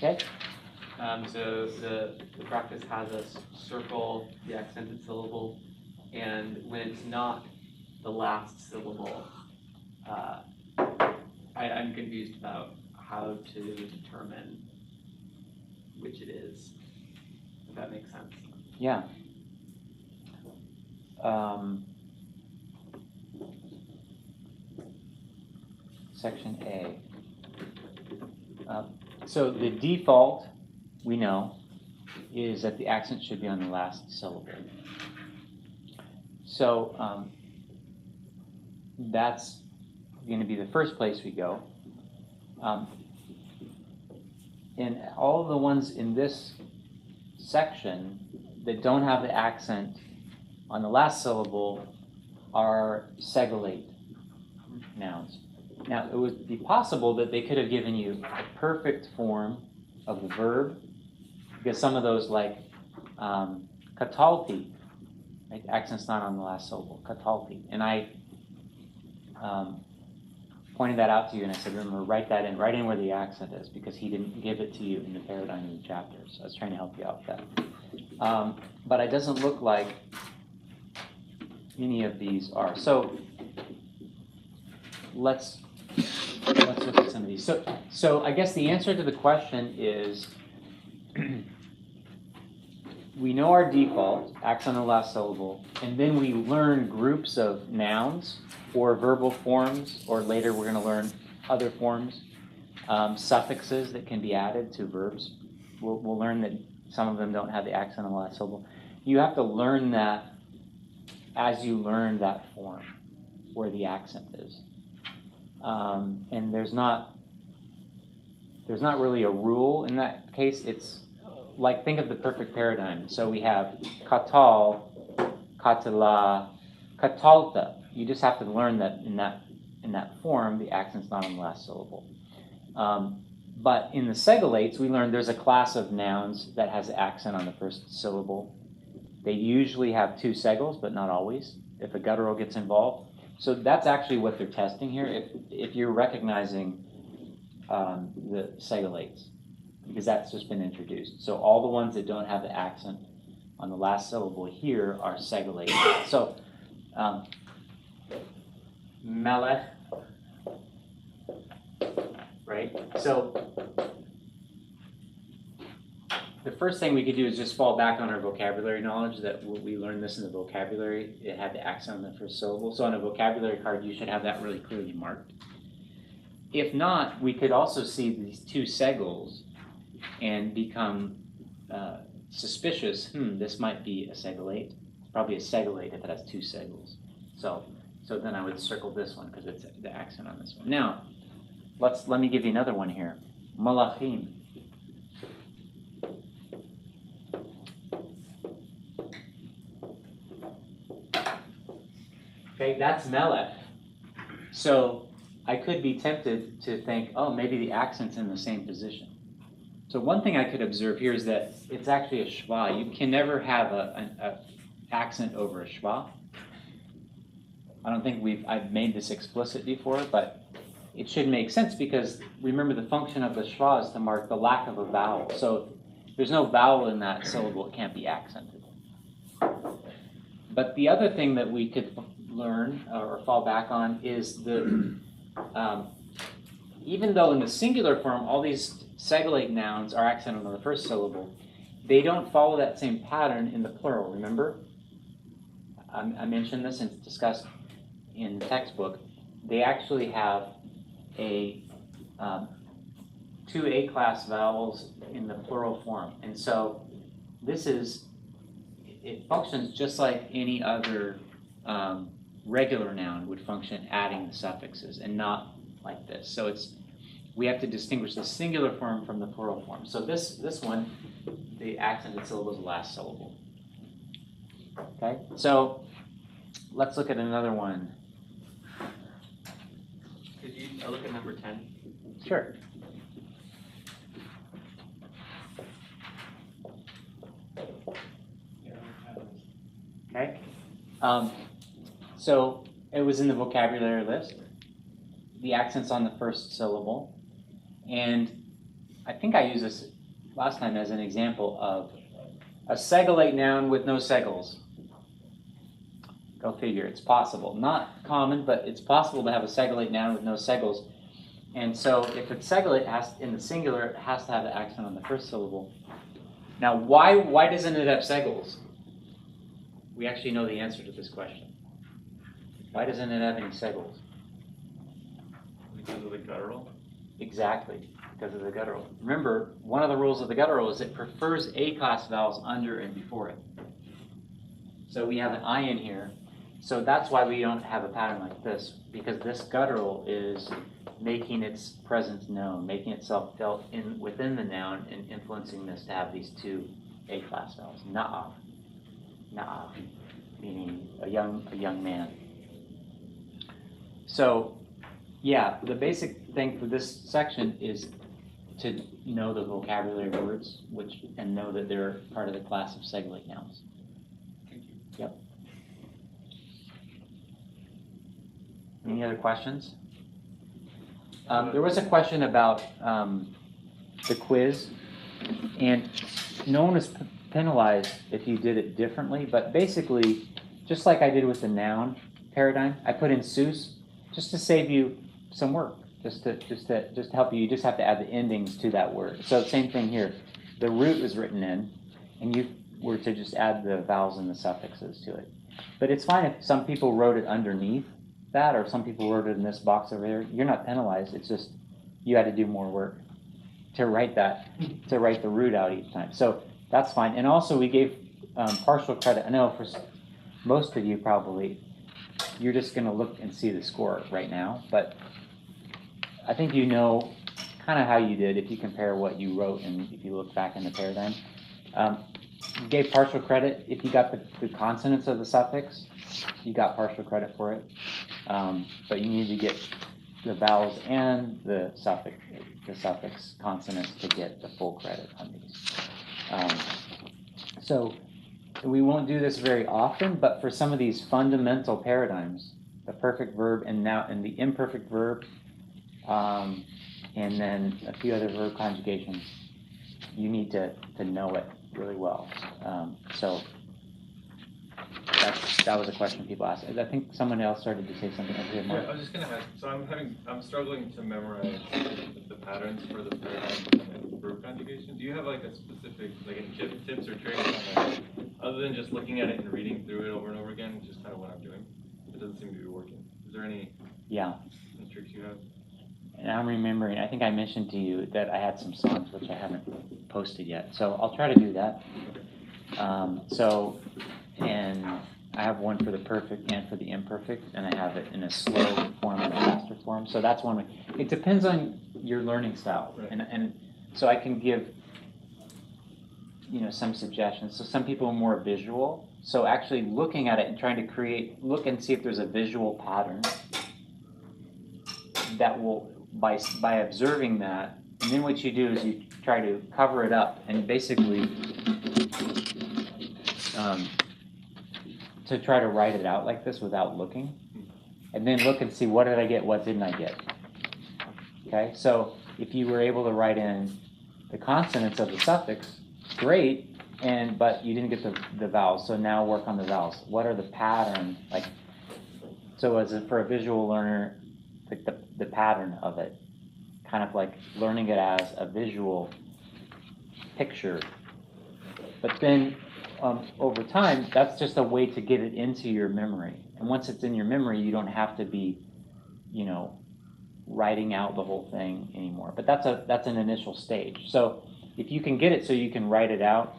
Okay? So the practice has us circle the accented syllable, and when it's not the last syllable, I'm confused about how to determine which it is, if that makes sense. Yeah. Section A. So the default, we know, is that the accent should be on the last syllable. So that's going to be the first place we go. And all of the ones in this section that don't have the accent on the last syllable are segolate nouns. Now, it would be possible that they could have given you a perfect form of the verb, because some of those, like katalti, right? Accent's not on the last syllable, katalti. And I pointed that out to you, and I said, remember, write in where the accent is, because he didn't give it to you in the paradigm of the chapter. So I was trying to help you out with that. But it doesn't look like any of these are. So let's look at some of these. So I guess the answer to the question is we know our default, accent on the last syllable, and then we learn groups of nouns or verbal forms, or later we're going to learn other forms, suffixes that can be added to verbs. We'll learn that some of them don't have the accent on the last syllable. You have to learn that as you learn that form where the accent is. And there's not really a rule in that case. It's like, think of the perfect paradigm. So we have katal, katala, katalta. You just have to learn that in that form, the accent's not on the last syllable. But in the segolates, we learned there's a class of nouns that has accent on the first syllable. They usually have two segals, but not always, if a guttural gets involved. So that's actually what they're testing here, if you're recognizing the segolates, because that's just been introduced. So all the ones that don't have the accent on the last syllable here are segolates. So melech, right? So the first thing we could do is just fall back on our vocabulary knowledge, that we learned this in the vocabulary. It had the accent on the first syllable. So on a vocabulary card, you should have that really clearly marked. If not, we could also see these two segals and become suspicious. This might be a segolate. It's probably a segolate if it has two segals. So then I would circle this one because it's the accent on this one. Now, let me give you another one here. Malachim. Okay, that's melech. So I could be tempted to think, oh, maybe the accent's in the same position. So one thing I could observe here is that it's actually a schwa. You can never have an accent over a schwa. I don't think I've made this explicit before, but it should make sense, because remember, the function of the schwa is to mark the lack of a vowel. So if there's no vowel in that syllable, it can't be accented. But the other thing that we could learn or fall back on is even though in the singular form all these segolate nouns are accented on the first syllable, they don't follow that same pattern in the plural. Remember? I mentioned this and it's discussed in the textbook. They actually have two A-class vowels in the plural form. And so it functions just like any other regular noun would function, adding the suffixes, and not like this. So we have to distinguish the singular form from the plural form. So this one, the accented syllable is the last syllable. Okay, so let's look at another one. Could you look at number 10? Sure. Okay. So it was in the vocabulary list. The accent's on the first syllable. And I think I used this last time as an example of a segolate noun with no segals. Go figure, it's possible. Not common, but it's possible to have a segolate noun with no segals. And so if it's segolate, in the singular, it has to have the accent on the first syllable. Now, why doesn't it have segals? We actually know the answer to this question. Why doesn't it have any segals? Because of the guttural? Exactly, because of the guttural. Remember, one of the rules of the guttural is it prefers A-class vowels under and before it. So we have an I in here. So that's why we don't have a pattern like this, because this guttural is making its presence known, making itself felt within the noun and influencing this to have these two A-class vowels. Na'av. Na'av, meaning a young man. So, yeah, the basic thing for this section is to know the vocabulary words, and know that they're part of the class of segolate nouns. Thank you. Yep. Any other questions? There was a question about the quiz, and no one was penalized if you did it differently, but basically, just like I did with the noun paradigm, I put in Seuss just to save you some work, just to help you. You just have to add the endings to that word. So same thing here. The root is written in, and you were to just add the vowels and the suffixes to it. But it's fine if some people wrote it underneath that, or some people wrote it in this box over here. You're not penalized. It's just you had to do more work to write that, to write the root out each time. So that's fine. And also we gave partial credit. I know for most of you probably, you're just going to look and see the score right now, but I think you know kind of how you did if you compare what you wrote and if you look back in the paradigm. You gave partial credit if you got the consonants of the suffix. You got partial credit for it, but you need to get the vowels and the suffix consonants to get the full credit on these. So we won't do this very often, but for some of these fundamental paradigms, the perfect verb and the imperfect verb, and then a few other verb conjugations, you need to know it really well. So that was a question people asked. I think someone else started to say something over here. Yeah, I was just going to ask. So I'm struggling to memorize the patterns for the paradigm and verb conjugation. Do you have like a specific, like any tips or tricks on like, other than just looking at it and reading through it over and over again, which is kind of what I'm doing? It doesn't seem to be working. Is there any tricks you have? And I'm remembering, I think I mentioned to you that I had some songs which I haven't posted yet. So I'll try to do that. And I have one for the perfect and for the imperfect, and I have it in a slow form and a faster form. So that's one way. It depends on your learning style. Right. And so I can give, some suggestions. So some people are more visual. So actually looking at it and trying to look and see if there's a visual pattern that will, by observing that, and then what you do is you try to cover it up and basically to try to write it out like this without looking, and then look and see what did I get, what didn't I get. Okay, so if you were able to write in the consonants of the suffix, great, but you didn't get the vowels, so now work on the vowels. What are the pattern, so for a visual learner, like the pattern of it, kind of like learning it as a visual picture. But then over time, that's just a way to get it into your memory. And once it's in your memory, you don't have to be, writing out the whole thing anymore. But that's an initial stage. So if you can get it so you can write it out,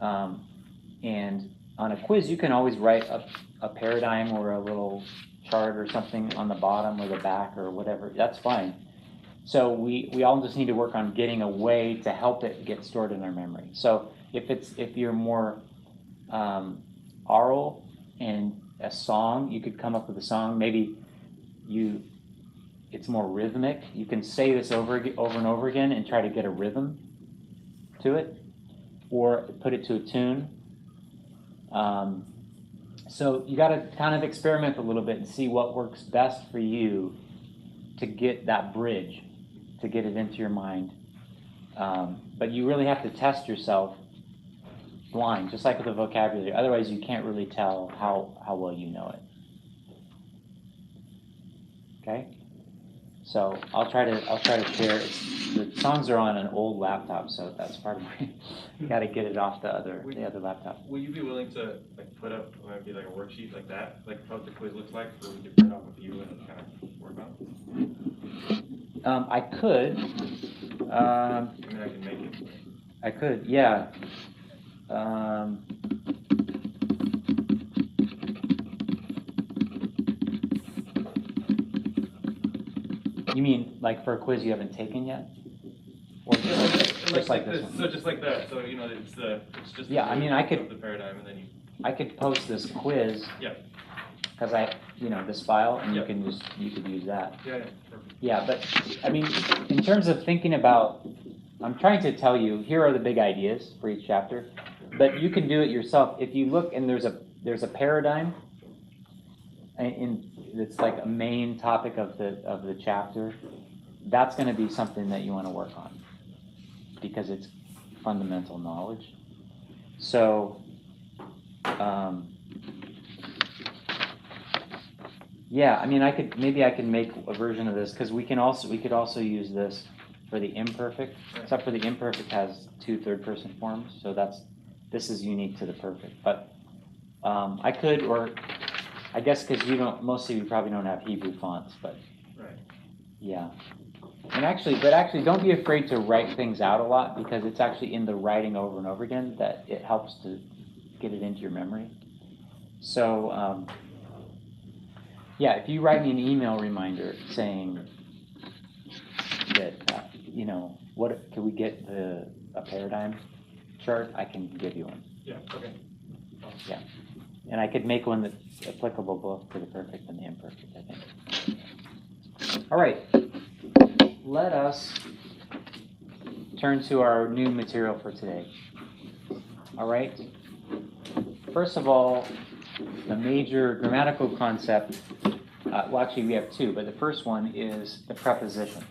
and on a quiz, you can always write a paradigm or a little chart or something on the bottom or the back or whatever. That's fine. So we all just need to work on getting a way to help it get stored in our memory. So if you're more oral and a song, you could come up with a song. Maybe it's more rhythmic. You can say this over and over again and try to get a rhythm to it, or put it to a tune. So you got to kind of experiment a little bit and see what works best for you to get that bridge, to get it into your mind But you really have to test yourself blind, just like with the vocabulary. Otherwise, you can't really tell how well you know it. Okay? So I'll try to share. The songs are on an old laptop, so that's part of my. Got to get it off the other laptop. Will you be willing to like put up maybe like a worksheet like that, like what the quiz looks like, so we can print off a few and kind of work on it? I could. I mean, I can make it. I could, yeah. You mean like for a quiz you haven't taken yet? Or just like this one? So just like that. So it's just Yeah, I mean, I could the paradigm, and then you. I could post this quiz. Yeah. Because this file, and Yep. you could use that. Yeah. Perfect. Yeah, but I mean, in terms of thinking about, I'm trying to tell you, here are the big ideas for each chapter, but you can do it yourself. If you look, and there's a paradigm, and it's like a main topic of the chapter. That's going to be something that you want to work on because it's fundamental knowledge. So, yeah, I mean, maybe I can make a version of this because we could also use this for the imperfect, except for the imperfect has 2 third-person forms, so this is unique to the perfect. But I could, or I guess because most of you probably don't have Hebrew fonts, but right. Yeah. And actually, don't be afraid to write things out a lot because it's actually in the writing over and over again that it helps to get it into your memory. So, yeah, if you write me an email reminder saying that, what can we get a paradigm chart, I can give you one. Yeah. Okay. Yeah. And I could make one that's applicable both to the perfect and the imperfect, I think. All right. Let us turn to our new material for today. All right? First of all, the major grammatical concept, well, actually we have 2, but the first one is the preposition.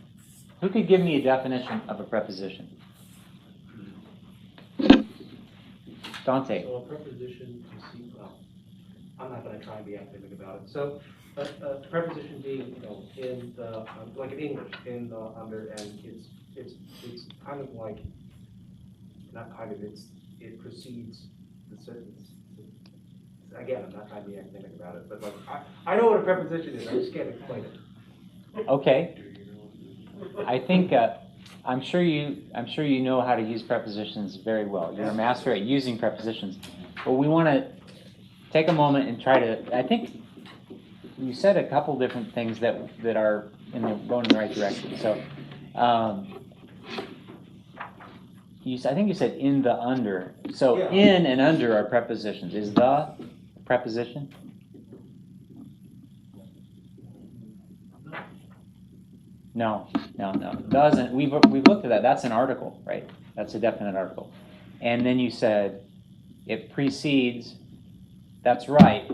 Who could give me a definition of a preposition? Dante. So a preposition, I'm not going to try and be academic about it. So a preposition being, in the, like in English, in the under, and it's kind of like, not kind of, it precedes the sentence. Again, I'm not trying to be academic about it, but like, I know what a preposition is, I just can't explain it. Okay. I think, I'm sure you know how to use prepositions very well. You're a master at using prepositions. But we want to take a moment and try to, I think you said a couple different things that are going in the right direction. So, I think you said in the under. So Yeah. In and under are prepositions. Is the a preposition? No. Doesn't. We've looked at that. That's an article, right? That's a definite article. And then you said it precedes. That's right.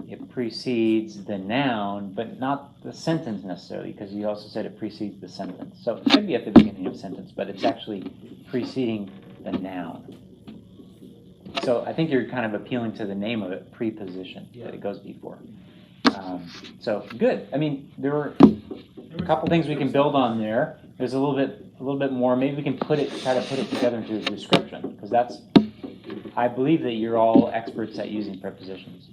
It precedes the noun, but not the sentence necessarily, because you also said it precedes the sentence. So it should be at the beginning of a sentence, but it's actually preceding the noun. So I think you're kind of appealing to the name of it, preposition, that it goes before. So good. I mean, there were a couple things we can build on there. There's a little bit more. Maybe we can try to put it together into a description, because I believe that you're all experts at using prepositions.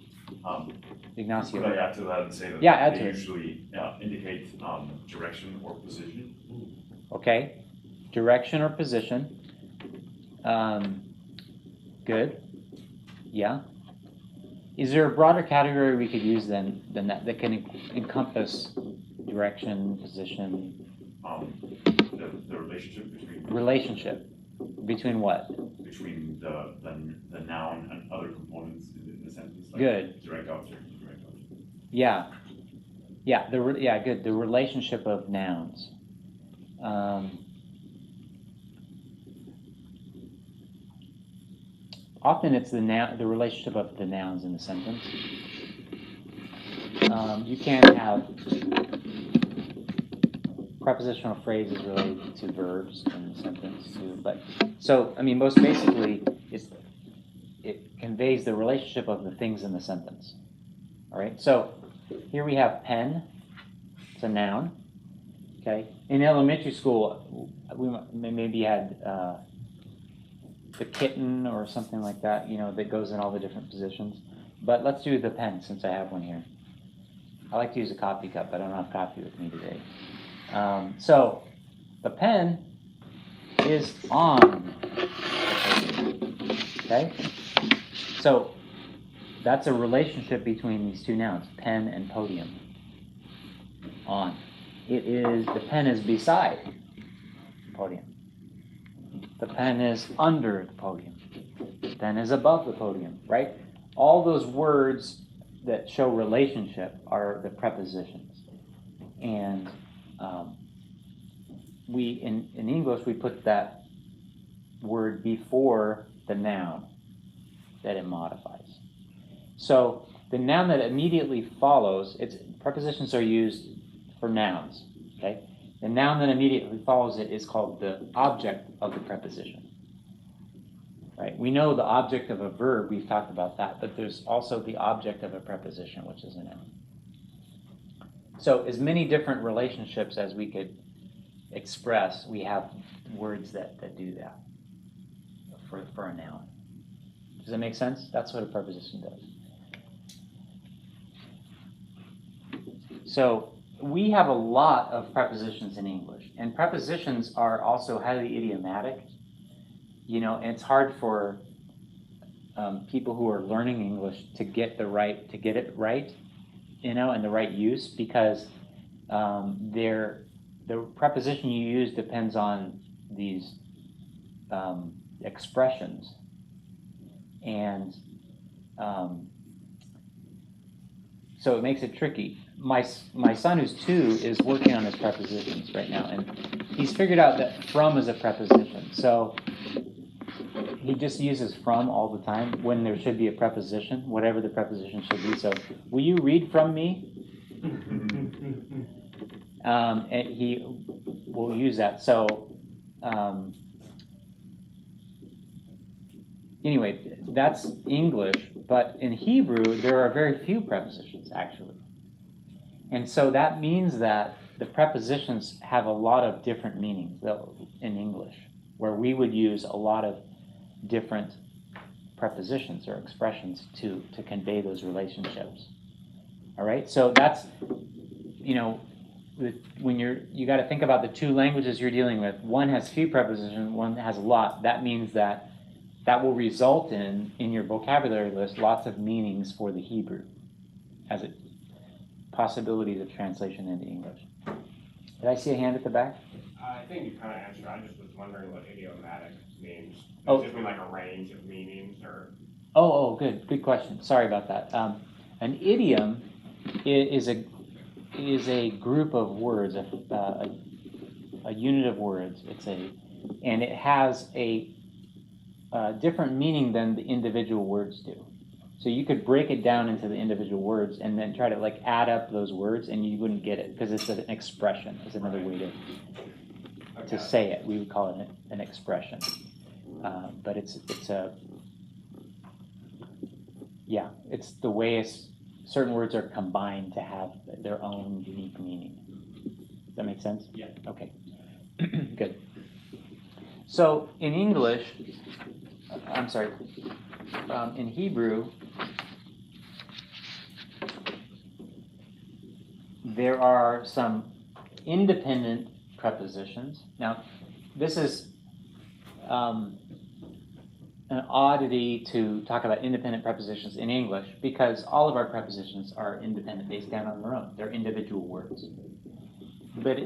Ignacio. Could I add to that and say that Yeah, add they to it. usually indicate direction or position? Okay. Direction or position. Good. Yeah. Is there a broader category we could use than that can encompass direction, position? The relationship between between what? between the noun and other components in the sentence. Like Good. Direct object. Indirect object. Yeah. Good. The relationship of nouns. Often it's the relationship of the nouns in the sentence. You can have prepositional phrase is related to verbs in the sentence too. But so, I mean, most basically, it conveys the relationship of the things in the sentence. All right. So here we have pen. It's a noun. Okay. In elementary school, we maybe had the kitten or something like that. That goes in all the different positions. But let's do the pen since I have one here. I like to use a coffee cup, but I don't have coffee with me today. So the pen is on. Okay? So that's a relationship between these two nouns, pen and podium. On. The pen is beside the podium. The pen is under the podium. The pen is above the podium, right? All those words that show relationship are the prepositions. And in English, we put that word before the noun that it modifies. So the noun that immediately follows, prepositions are used for nouns, okay? The noun that immediately follows it is called the object of the preposition. Right? We know the object of a verb, we've talked about that, but there's also the object of a preposition, which is a noun. So as many different relationships as we could express, we have words that do that for a noun. Does that make sense? That's what a preposition does. So we have a lot of prepositions in English, and prepositions are also highly idiomatic. And it's hard for people who are learning English to get it right, and the right use, because the preposition you use depends on these expressions, and so it makes it tricky. My son, who's 2, is working on his prepositions right now, and he's figured out that from is a preposition. So he just uses from all the time when there should be a preposition, whatever the preposition should be. So, will you read from me? And he will use that. So, anyway, that's English, but in Hebrew, there are very few prepositions, actually. And so that means that the prepositions have a lot of different meanings in English, where we would use a lot of different prepositions or expressions to convey those relationships. All right, so that's, when you got to think about the two languages you're dealing with. One has few prepositions, one has a lot. That means that will result in your vocabulary list lots of meanings for the Hebrew as possibilities of translation into English. Did I see a hand at the back? I think you kind of answered. I just was wondering what idiomatic means. Oh. Does it mean like a range of meanings, or? Oh, good question. Sorry about that. An idiom is a group of words, a unit of words. And it has a different meaning than the individual words do. So you could break it down into the individual words and then try to add up those words, and you wouldn't get it because it's an expression. It's another way to say it. We would call it an expression. But it's the way certain words are combined to have their own unique meaning. Does that make sense? Yeah. Okay. Good. So in English, in Hebrew, there are some independent prepositions. Now, this is an oddity to talk about independent prepositions in English, because all of our prepositions are independent. They stand on their own. They're individual words. But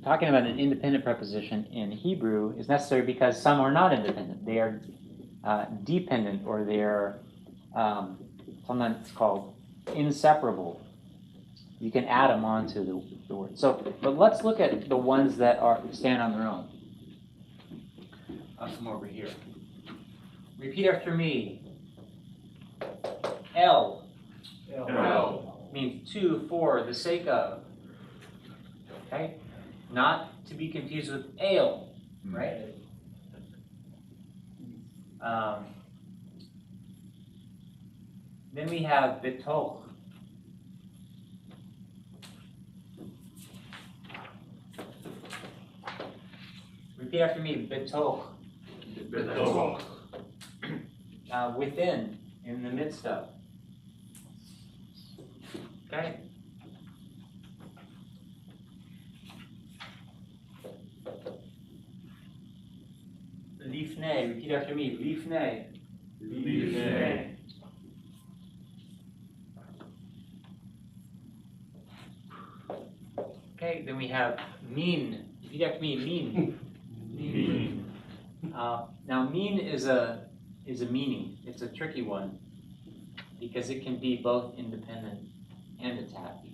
talking about an independent preposition in Hebrew is necessary because some are not independent. They are dependent, or they are sometimes called inseparable. You can add them onto the word. But let's look at the ones that stand on their own. I'll come over here. Repeat after me. L. L. Means to, for, the sake of. Okay? not to be confused with ale, right? Then we have bitoch. Repeat after me, bitoch. Bitoch. Within, in the midst of. Okay? Lifnei, repeat after me, lifnei. Lifnei. Okay, then we have min. Repeat after me, min. Min. Now min is a meaning. It's a tricky one because it can be both independent and attached.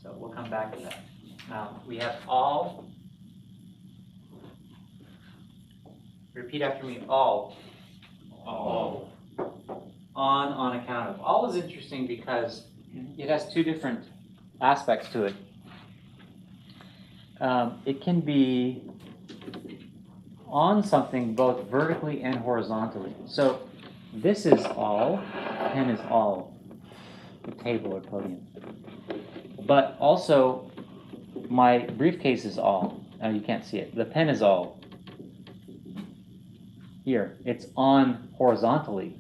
So we'll come back to that. Now we have all. Repeat after me, all. All. On account of. All is interesting because it has two different aspects to it. It can be on something both vertically and horizontally. So this is all, pen is all, the table or podium. But also my briefcase is all. Now you can't see it. The pen is all. Here, it's on horizontally.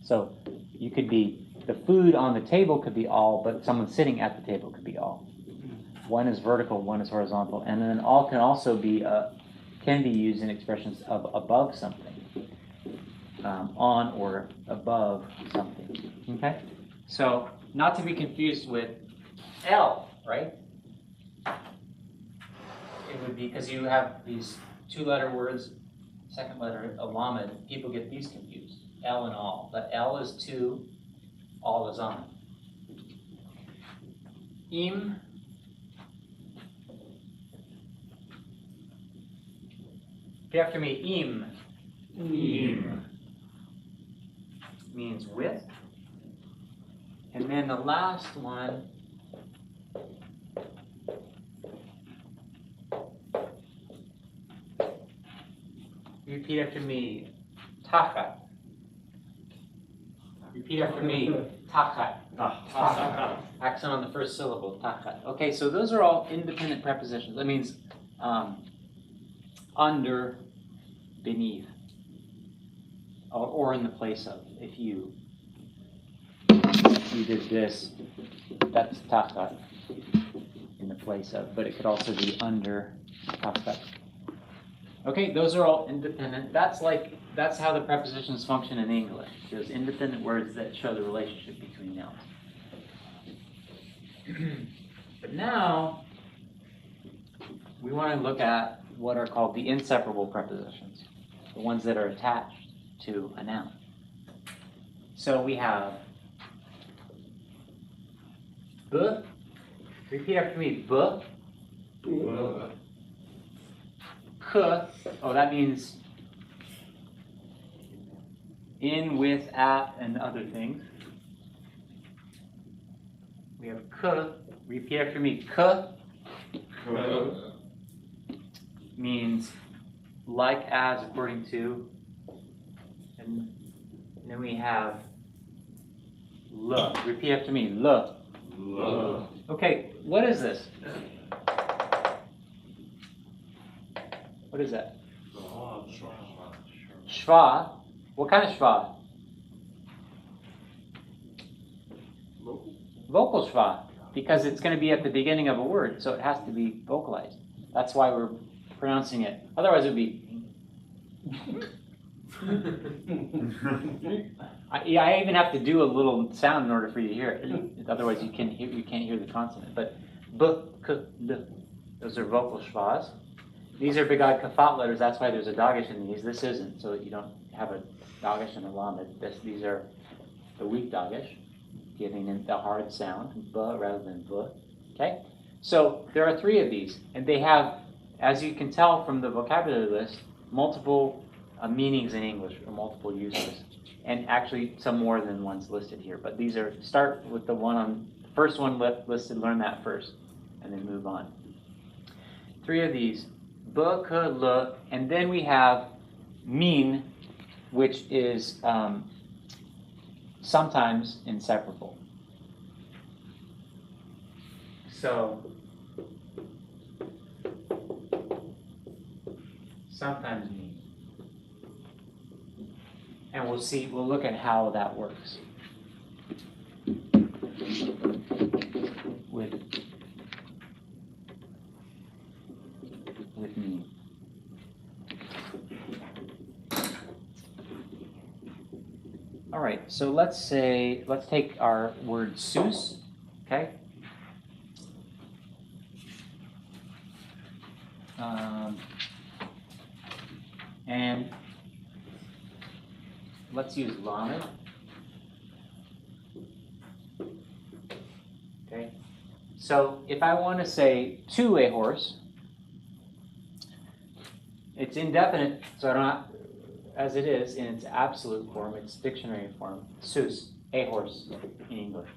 So you could be, the food on the table could be all, but someone sitting at the table could be all. One is vertical, one is horizontal. And then all can also be, can be used in expressions of above something. On or above something. Okay? So, not to be confused with L, right? It would be, because you have these two-letter words, second letter, alamed, people get these confused. L and all. But L is to, all is on. Im. Repeat after me, im. Im. Means with. And then the last one, repeat after me, tachat. Repeat after me, tachat. Accent on the first syllable, tachat. Okay, so those are all independent prepositions. That means under, beneath, or in the place of. If you did this, that's tachat, in the place of, but it could also be under tachat. Okay, those are all independent. That's how the prepositions function in English. There's independent words that show the relationship between nouns. But now, we want to look at what are called the inseparable prepositions, the ones that are attached to a noun. So we have b. Repeat after me, b. K. Oh, that means in, with, at, and other things. We have k. Repeat after me, k. Means like, as, according to. And then we have l. Repeat after me, l. Okay, what is this? What is that? Schwa. What kind of schwa? Vocal schwa, because it's going to be at the beginning of a word, so it has to be vocalized. That's why we're pronouncing it. Otherwise, it would be. I even have to do a little sound in order for you to hear it. Otherwise, you can't hear the consonant. But b, k, l, those are vocal schwas. These are bigad kafat letters. That's why there's a dagesh in these. This isn't, so that you don't have a dagesh and a lamed. These are the weak dagesh, giving it the hard sound, b rather than v. Okay. So there are three of these, and they have, as you can tell from the vocabulary list, multiple meanings in English or multiple uses, and actually some more than one's listed here. But these are, start with the one on, first one listed, learn that first, and then move on. 3 of these. B, k, l, and then we have min, which is sometimes inseparable. So, sometimes min. And we'll look at how that works with me. All right, so let's take our word sus, okay? And let's use lamed. Okay, so if I want to say to a horse, it's indefinite, so I don't have, as it is in its absolute form, its dictionary form, sus, a horse in English.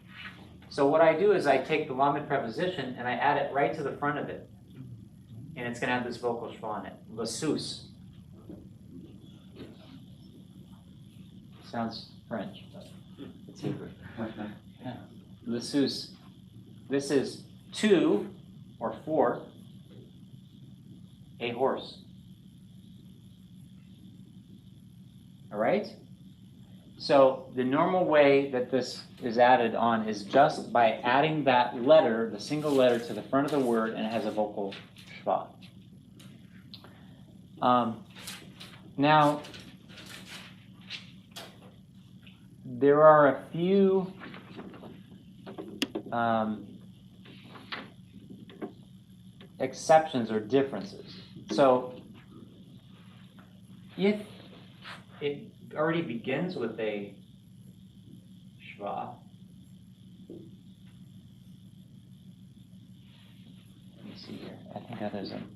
So what I do is I take the lamed preposition and I add it right to the front of it. And it's going to have this vocal schwa in it, le sus. Sounds French, but it's Hebrew. Yeah. Le sus. This is to, or for, a horse. All right? So the normal way that this is added on is just by adding that letter, the single letter, to the front of the word, and it has a vocal schwa. Now, there are a few exceptions or differences. So, if it already begins with a schwa, let me see here. I think that there's an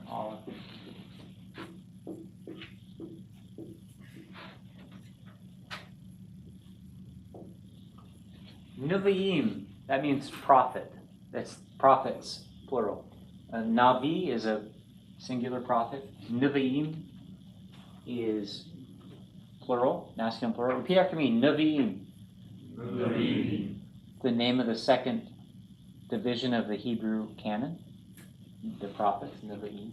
olive. Nevi'im, that means prophet. That's prophets, plural. Navi is a singular prophet. Nevi'im is plural, masculine plural. Repeat after me, Nevi'im. Nevi'im. The name of the second division of the Hebrew canon, the prophets, Nevi'im.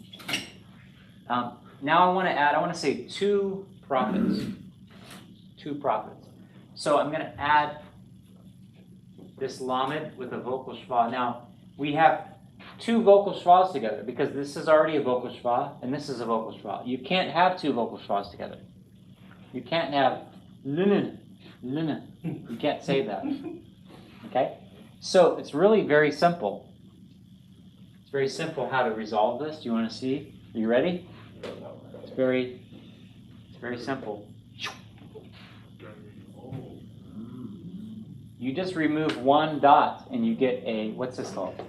Now I want to say two prophets. Two prophets. So I'm going to add this lamed with a vocal schwa. Now, we have two vocal schwas together because this is already a vocal schwa and this is a vocal schwa. You can't have two vocal schwas together. You can't have linen. You can't say that. Okay? So it's really very simple. It's very simple how to resolve this. Do you want to see? Are you ready? It's very simple. You just remove one dot and you get a, what's this called?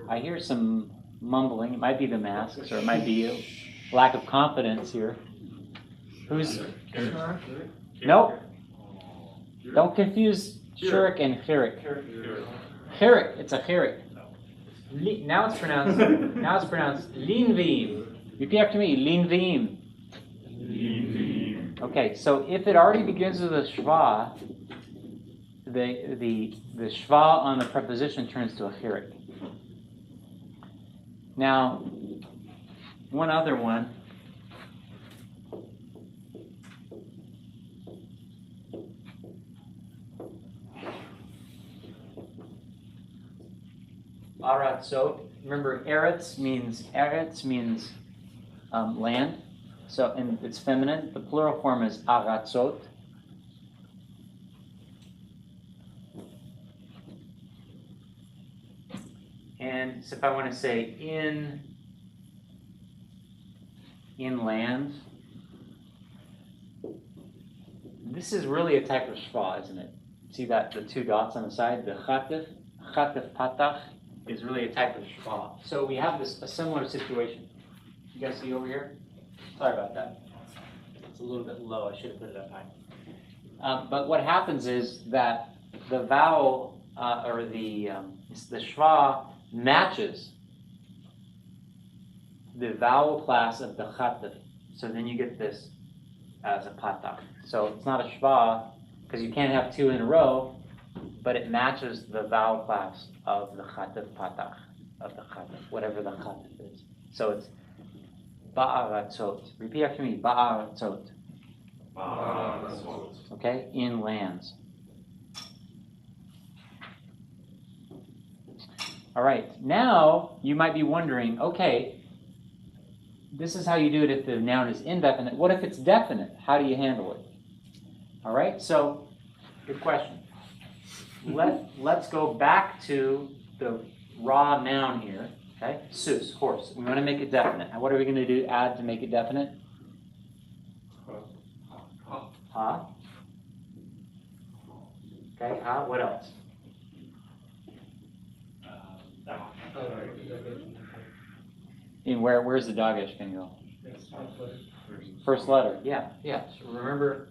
I hear some mumbling. It might be the masks or it might be a lack of confidence here. Who's? Nope. Don't confuse shirik and chirik. Chirik, it's a chirik. Now it's pronounced linvim. Repeat after me, linvim. Okay, so if it already begins with a schwa, the schwa on the preposition turns to a chirik. Now, one other one. Aratzot. Remember, eretz means land. So, and it's feminine. The plural form is aratzot. And so if I want to say in land, this is really a type of schwa, isn't it? See that, the two dots on the side, the chatif patach is really a type of schwa. So we have a similar situation. You guys see over here? Sorry about that. It's a little bit low. I should have put it up high. But what happens is that the vowel or the schwa matches the vowel class of the chatef. So then you get this as a patach. So it's not a schwa because you can't have two in a row, but it matches the vowel class of the chatef patach, of the chatef, whatever the chatef is. So it's ba'aratzot. Repeat after me, ba'aratzot. Okay, in lands. All right, now you might be wondering, okay, this is how you do it if the noun is indefinite. What if it's definite? How do you handle it? All right, so good question. Let's go back to the raw noun here. Okay, sus, horse. We want to make it definite. What are we going to do? Add to make it definite? Ha. Okay, ha. What else? In where's the dagesh going to go? First letter. Yeah. So remember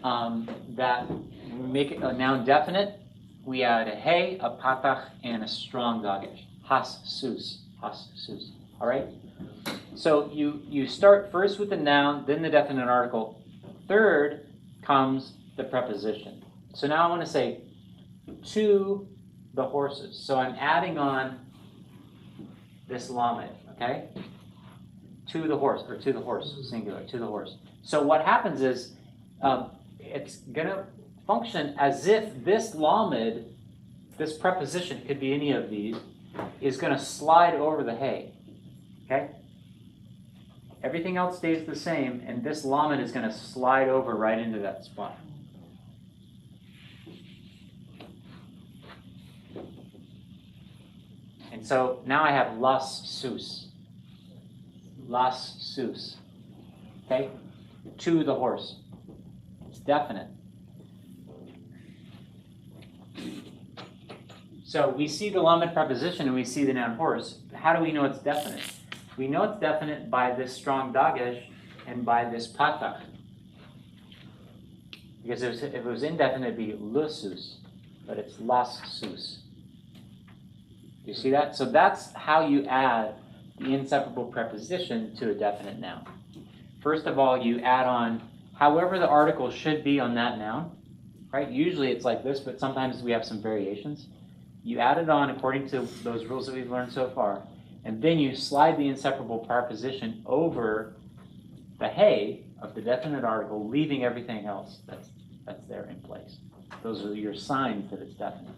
that when we make it a noun definite, we add a hey, a patach, and a strong dagesh. Has sus. All right. So you start first with the noun, then the definite article. Third comes the preposition. So now I want to say to the horses. So I'm adding on this lamed, okay? To the horse, singular, to the horse. So what happens is it's going to function as if this lamed, this preposition, could be any of these, is going to slide over the hey, okay? Everything else stays the same, and this lamed is going to slide over right into that spot. And so now I have las sus. Okay? To the horse. It's definite. So we see the lamed preposition and we see the noun horse. How do we know it's definite? We know it's definite by this strong dagesh and by this patach. Because if it was indefinite, it'd be lusus, but it's las sus. You see that? So that's how you add the inseparable preposition to a definite noun. First of all, you add on however the article should be on that noun, right? Usually it's like this, but sometimes we have some variations. You add it on according to those rules that we've learned so far, and then you slide the inseparable preposition over the hey of the definite article, leaving everything else that's there in place. Those are your signs that it's definite.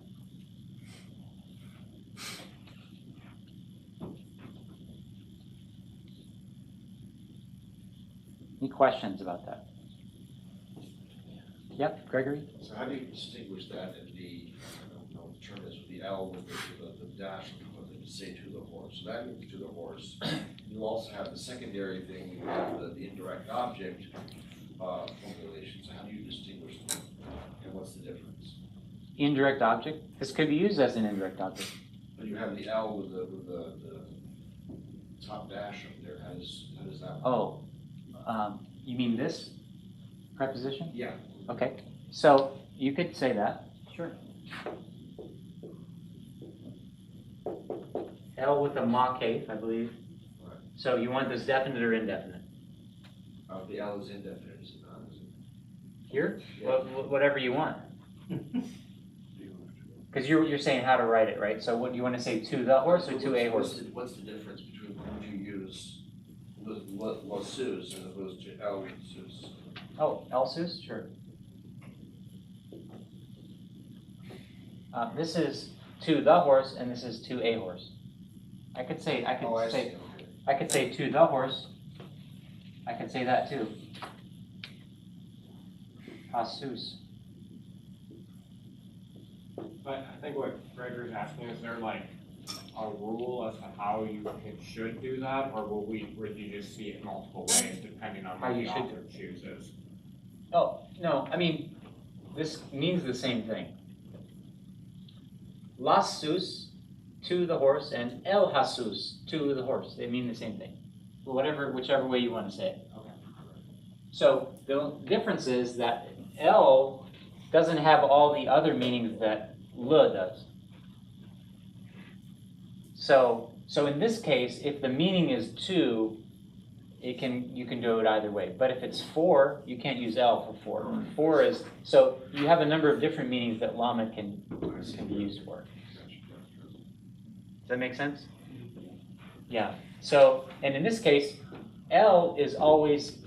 Any questions about that? Yep, Gregory? So how do you distinguish that in the, I don't know what the term is, with the L with the dash, to say to the horse? So that means to the horse. You also have the secondary thing, you have the indirect object formulation. So how do you distinguish them? And what's the difference? Indirect object? This could be used as an indirect object. But you have the L with the top dash up there. How does that work? Oh, you mean this preposition? Yeah. Okay, so you could say that, sure. L with a ma kaf, I believe. Right. So you want this definite or indefinite? The L is indefinite, is it not? Is it? Here? Yeah. Whatever you want. Because you're saying how to write it, right? So what do you want to say, to the horse or to a horse? What's the difference between would you use Sus as opposed to El Sus? Oh, elsus? Sure. This is to the horse, and this is to a horse. I could say to the horse. I could say that too. Asus. But I think what Gregory's asking, is there like a rule as to how you should do that, or would you just see it multiple ways depending on How what you the should author chooses? Oh, no, I mean, this means the same thing. Las sus, to the horse, and el hasus, to the horse. They mean the same thing. Whichever way you want to say it. Okay. So the difference is that el doesn't have all the other meanings that le does. So in this case, if the meaning is two, you can do it either way. But if it's four, you can't use L for four. Four is, so you have a number of different meanings that llama can be used for. Does that make sense? Yeah. So, and in this case, L is always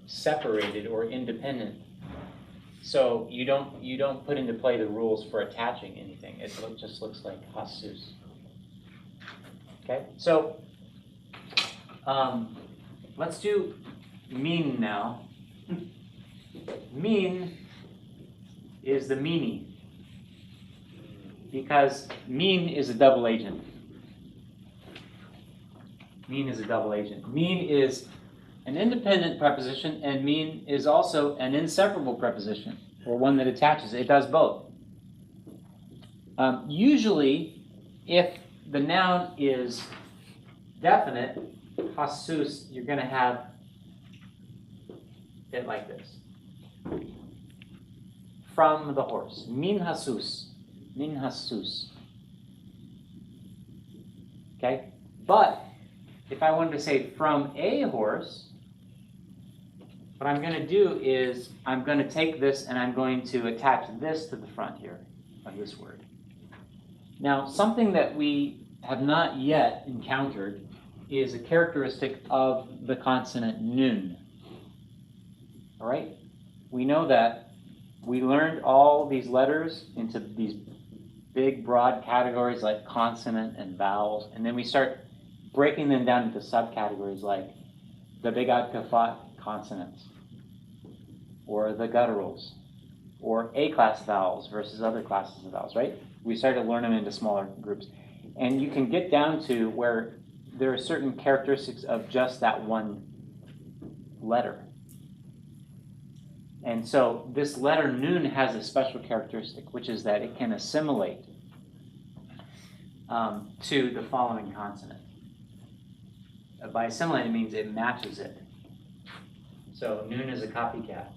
separated or independent. So you don't put into play the rules for attaching anything. It just looks like Jesus. Okay. So let's do mean now. Mean is the meanie, because mean is a double agent. Mean is a double agent. Mean is an independent preposition, and mean is also an inseparable preposition, or one that attaches. It does both. Usually, if the noun is definite, Jesus, you're going to have it like this. From the horse. Min Jesus. Min Jesus. Okay? But if I wanted to say from a horse, what I'm going to do is I'm going to take this and I'm going to attach this to the front here of this word. Now, something that we have not yet encountered is a characteristic of the consonant nun. All right? We know that we learned all these letters into these big, broad categories like consonant and vowels, and then we start breaking them down into subcategories like the Begad Kafat consonants, or the gutturals, or A-class vowels versus other classes of vowels, right? We started to learn them into smaller groups. And you can get down to where there are certain characteristics of just that one letter. And so this letter nun has a special characteristic, which is that it can assimilate to the following consonant. By assimilate, it means it matches it. So nun is a copycat.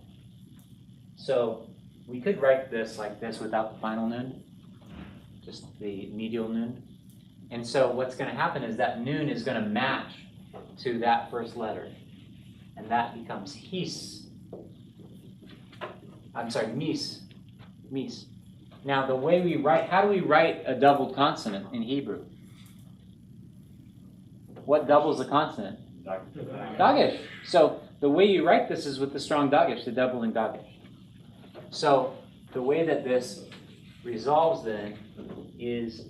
So we could write this like this without the final nun, just the medial nun. And so what's going to happen is that nun is going to match to that first letter. And that becomes his. I'm sorry, mis. Mis. Now the way we write, how do we write a doubled consonant in Hebrew? What doubles a consonant? Dagesh. So the way you write this is with the strong dagesh, the doubling dagesh. So the way that this resolves then is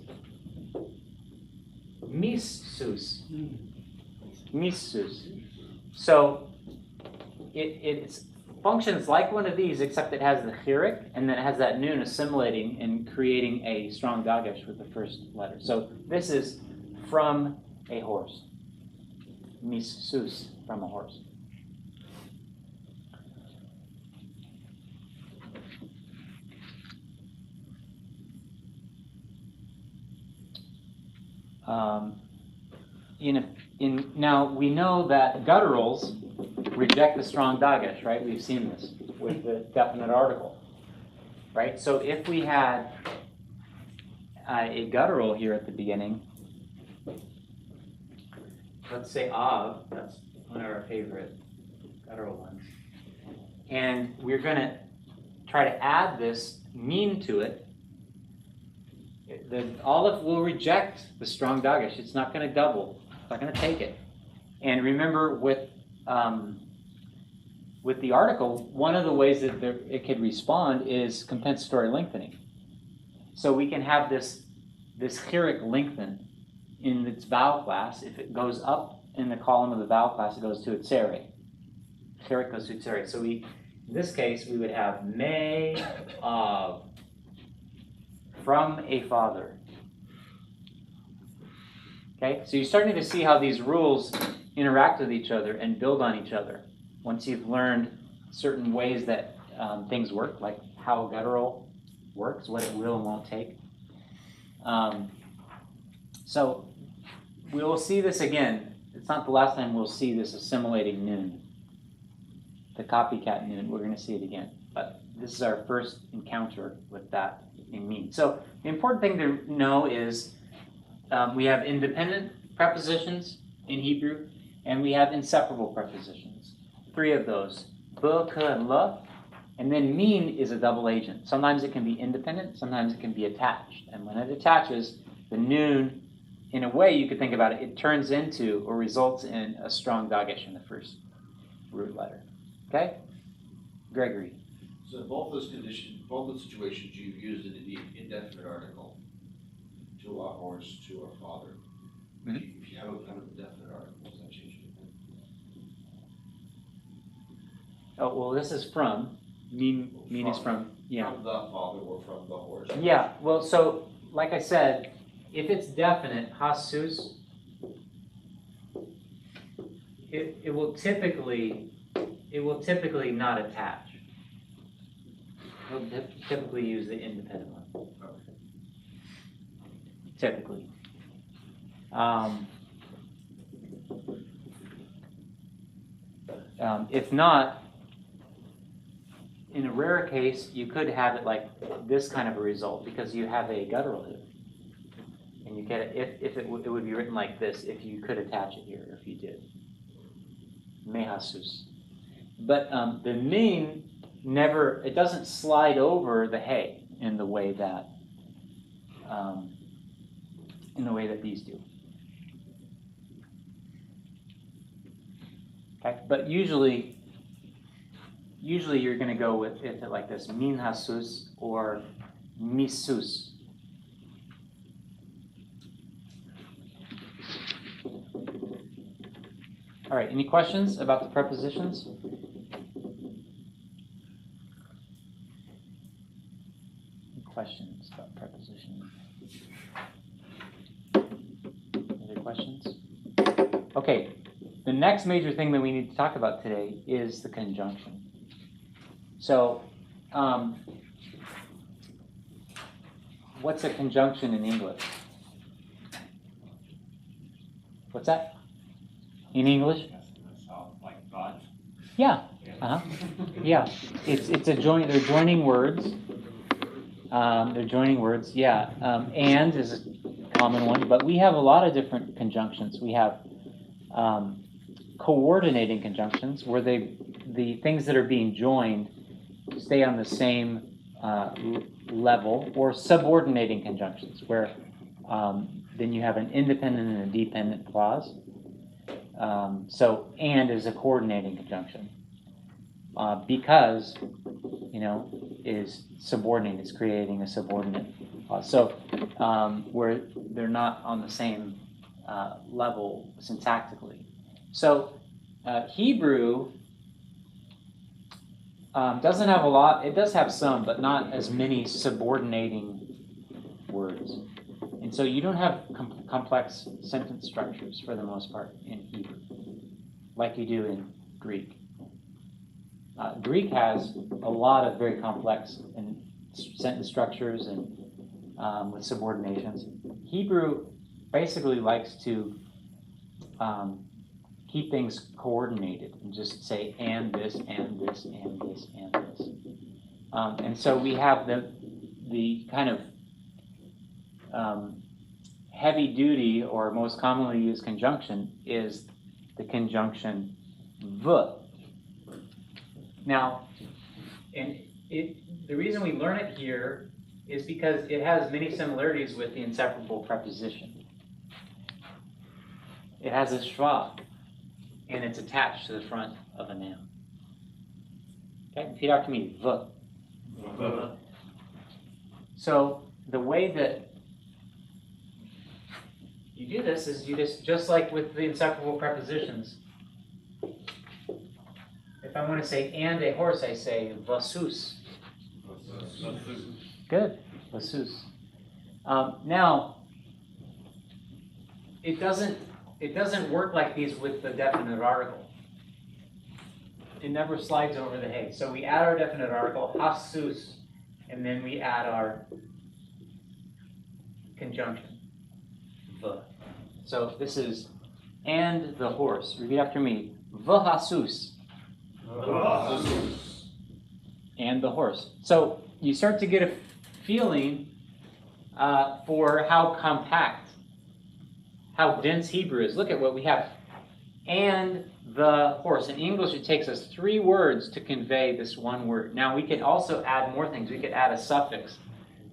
missus. Missus. So it functions like one of these, except it has the chirik, and then it has that nun assimilating and creating a strong dagesh with the first letter. So this is from a horse. Missus, from a horse. Now we know that gutturals reject the strong dagesh, right? We've seen this with the definite article, right? So if we had a guttural here at the beginning, let's say av, that's one of our favorite guttural ones, and we're going to try to add this mean to it, the aleph will reject the strong dagesh. It's not going to double. It's not going to take it. And remember, with the article, one of the ways that it could respond is compensatory lengthening. So we can have this chirik lengthen in its vowel class. If it goes up in the column of the vowel class, it goes to its sere. Chirik goes to its sere. So in this case, we would have me of, from a father. Okay, so you're starting to see how these rules interact with each other and build on each other. Once you've learned certain ways that things work, like how a guttural works, what it will and won't take. So we will see this again. It's not the last time we'll see this assimilating nun, the copycat nun. We're going to see it again. But this is our first encounter with that in mean. So the important thing to know is we have independent prepositions in Hebrew, and we have inseparable prepositions. 3 of those, be, ke, and le. And then mean is a double agent. Sometimes it can be independent, sometimes it can be attached. And when it attaches, the noon, in a way you could think about it, it turns into or results in a strong dagesh in the first root letter. Okay? Gregory. So in both those conditions, both those situations, you've used an indefinite article. To our horse, to our father. Mhm. If you have a kind of definite article, does that change anything? Oh, well, this is from. Mean is from. Yeah. From the father or from the horse. Yeah, well, so, like I said, if it's definite, hasus, it will typically not attach. We'll typically use the independent one. Typically. If not, in a rare case, you could have it like this kind of a result because you have a guttural hip. And you get it, if it would be written like this if you could attach it here, if you did. Mehasus. But the mean never, it doesn't slide over the hay in the way that these do. Okay, but usually you're going to go with it like this, min hasus or misus. All right, any questions about the prepositions? Any questions about prepositions? Other questions? Okay, the next major thing that we need to talk about today is the conjunction. So, what's a conjunction in English? What's that? In English? Like Bott. Yeah. Uh-huh. Yeah. It's a join. They're joining words. They're joining words. Yeah. And is a common one, but we have a lot of different conjunctions. We have coordinating conjunctions where the things that are being joined stay on the same level, or subordinating conjunctions where then you have an independent and a dependent clause. So and is a coordinating conjunction because is subordinate, is creating a subordinate clause. So where they're not on the same level syntactically. So Hebrew doesn't have a lot. It does have some, but not as many subordinating words. And so you don't have complex sentence structures for the most part in Hebrew, like you do in Greek. Greek has a lot of very complex sentence structures and with subordinations. Hebrew basically likes to keep things coordinated and just say and this, and this, and this, and this. And so we have the kind of heavy duty or most commonly used conjunction is the conjunction v. Now, the reason we learn it here is because it has many similarities with the inseparable preposition. It has a schwa, and it's attached to the front of a noun. Okay, repeat after me, v. So the way that you do this is you just like with the inseparable prepositions. If I want to say and a horse, I say vasus. Good, vasus. Now, it doesn't work like these with the definite article. It never slides over the hay. So we add our definite article, hasus, and then we add our conjunction, v. So this is and the horse. Repeat after me. V'hasus. and the horse. So you start to get a feeling for how compact, how dense Hebrew is. Look at what we have. And the horse. In English, it takes us 3 words to convey this one word. Now, we could also add more things. We could add a suffix.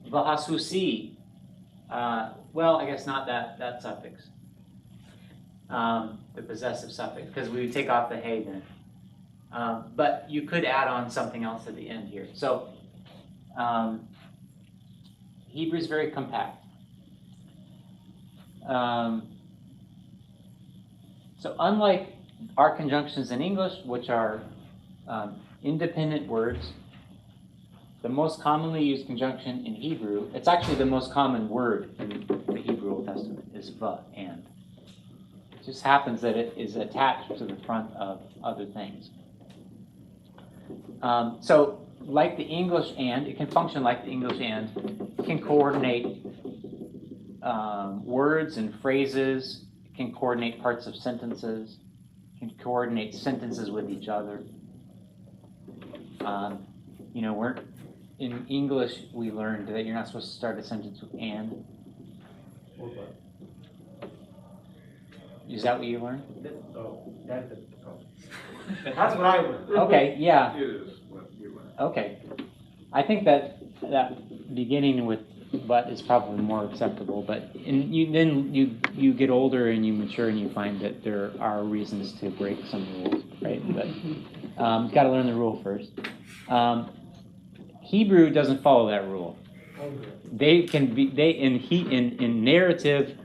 V'hasusi. Well, I guess not that suffix. The possessive suffix, because we would take off the hey then. But you could add on something else at the end here. So Hebrew is very compact. So unlike our conjunctions in English, which are independent words, the most commonly used conjunction in Hebrew, it's actually the most common word in the Hebrew Old Testament, is va, and. It just happens that it is attached to the front of other things. So like the English and, it can function like the English and. It can coordinate words and phrases. It can coordinate parts of sentences. It can coordinate sentences with each other. We're in English, we learned that you're not supposed to start a sentence with and. Or but. Is that what you learned? That's what I learned. Okay, yeah. It is what you learned. Okay. I think that beginning with but is probably more acceptable, but then you get older and you mature and you find that there are reasons to break some rules, right? But you've got to learn the rule first. Hebrew doesn't follow that rule. In narrative,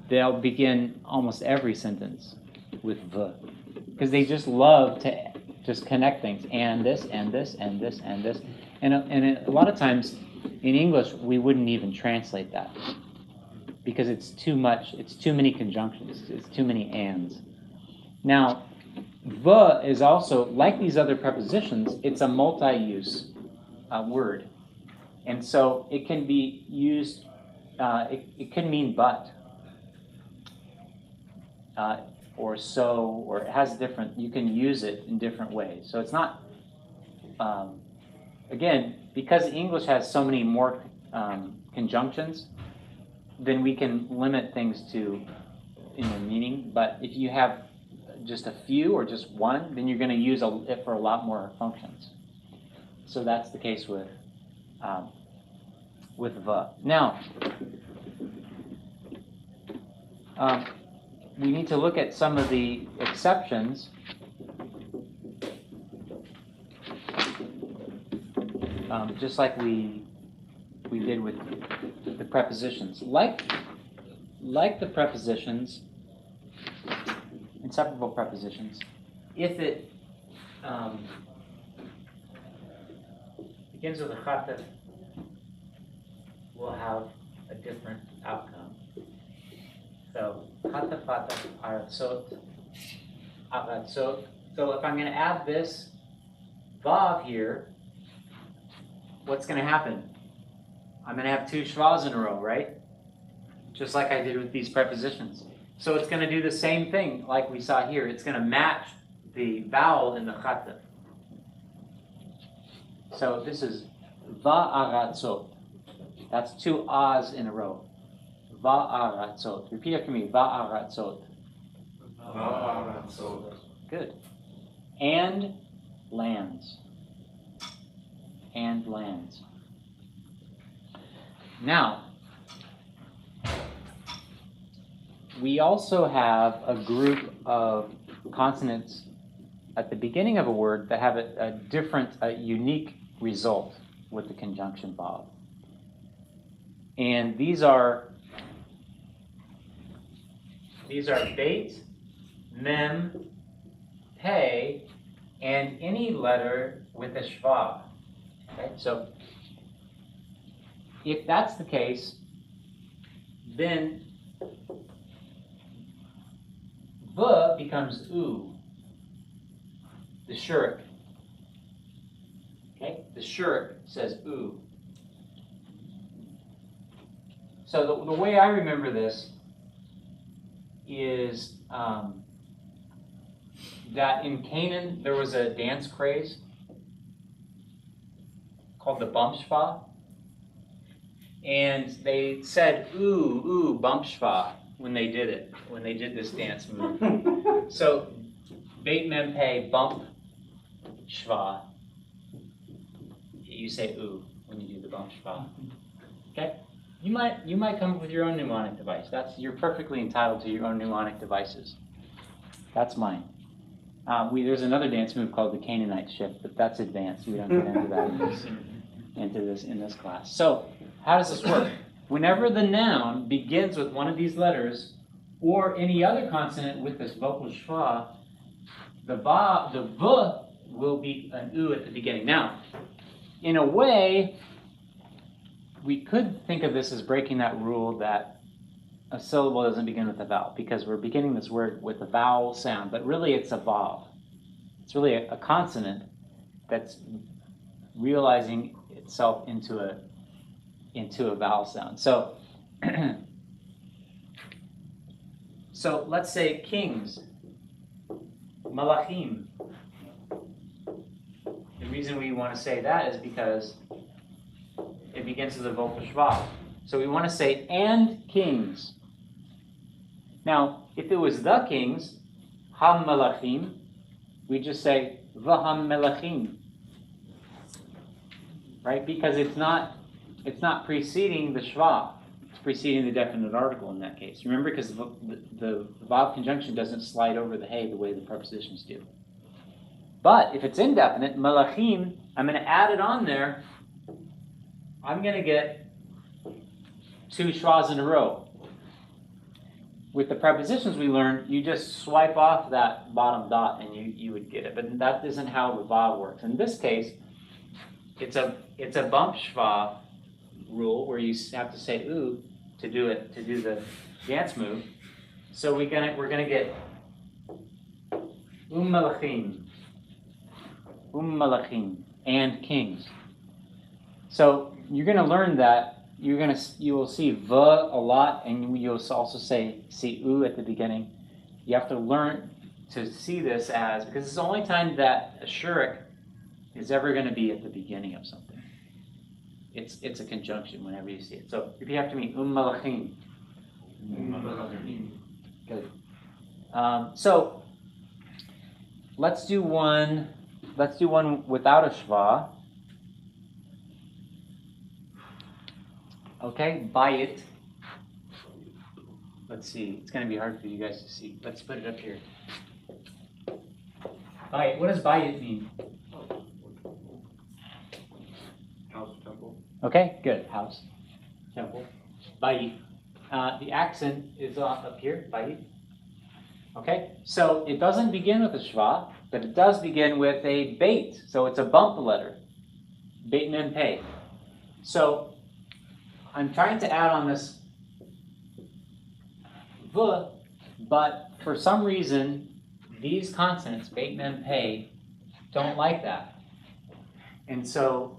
they'll begin almost every sentence with the, because they just love to just connect things, and this, and this, and this, and this. And a lot of times in English, we wouldn't even translate that because it's too much, it's too many conjunctions, it's too many ands. Now, the is also, like these other prepositions, it's a multi-use word. And so it can be used, it can mean but, or so, or it has different, you can use it in different ways. So it's not, again, because English has so many more conjunctions, then we can limit things to meaning. But if you have just a few or just one, then you're going to use it for a lot more functions. So that's the case with the. Now, we need to look at some of the exceptions. Just like we did with the prepositions. Like the prepositions, inseparable prepositions, if it begins with a chater, we'll have a different outcome. So, chater, chater, aratzot, aratzot. So if I'm going to add this vav here, what's going to happen? I'm going to have 2 shvas in a row, right? Just like I did with these prepositions. So it's going to do the same thing like we saw here. It's going to match the vowel in the chater. So this is va'aratzot. That's 2 ahs in a row. Va'aratzot. Repeat after me. Va'aratzot. Va'aratzot. Good. And lands. And lands. Now, we also have a group of consonants at the beginning of a word that have a different, unique result with the conjunction vav. And these are beit, mem, pei, and any letter with a shva. Okay, so if that's the case, then the becomes u, the shurk. Okay, the shurk says u. So the way I remember this is that in Canaan there was a dance craze, called the bump schwa. And they said, ooh, ooh, bump schwa when they did it, when they did this dance move. So, beit mem pei, bump schwa. You say ooh when you do the bump schwa. Okay? You might come up with your own mnemonic device. You're perfectly entitled to your own mnemonic devices. That's mine. There's another dance move called the Canaanite shift, but that's advanced. We don't get into that in this class. So, how does this work? Whenever the noun begins with one of these letters, or any other consonant with this vocal schwa, the v will be an u at the beginning. Now, in a way, we could think of this as breaking that rule that a syllable doesn't begin with a vowel, because we're beginning this word with a vowel sound, but really it's a vav. It's really a consonant that's realizing itself into a vowel sound. So, so let's say kings, malachim. The reason we want to say that is because it begins with a vocal schwa. So we want to say and kings. Now, if it was the kings, ham malachim, we just say v'ham melachim, right? Because it's not preceding the schwa. It's preceding the definite article in that case. Remember, because the vav conjunction doesn't slide over the hey the way the prepositions do. But if it's indefinite, malachim, I'm going to add it on there. I'm going to get 2 schwas in a row. With the prepositions we learned, you just swipe off that bottom dot and you would get it. But that isn't how the vav works. In this case, it's a bump schwa rule where you have to say ooh to do the dance move. So we're gonna get malachim, malachim, and kings. So you're gonna learn that. You will see v a lot, and you'll also see u at the beginning. You have to learn to see this as, because it's the only time that a shurik is ever going to be at the beginning of something. It's a conjunction whenever you see it. So if you have to meet malachim. Good. So let's do one without a schwa. Okay, bayit. Let's see. It's going to be hard for you guys to see. Let's put it up here. Bayit. What does bayit mean? House, temple. Okay, good. House, temple, bayit. The accent is up here, bayit. Okay, so it doesn't begin with a schwa, but it does begin with a bait. So it's a bump letter. Beit mem pei. So I'm trying to add on this v, but for some reason, these consonants, beit mem pei, don't like that. And so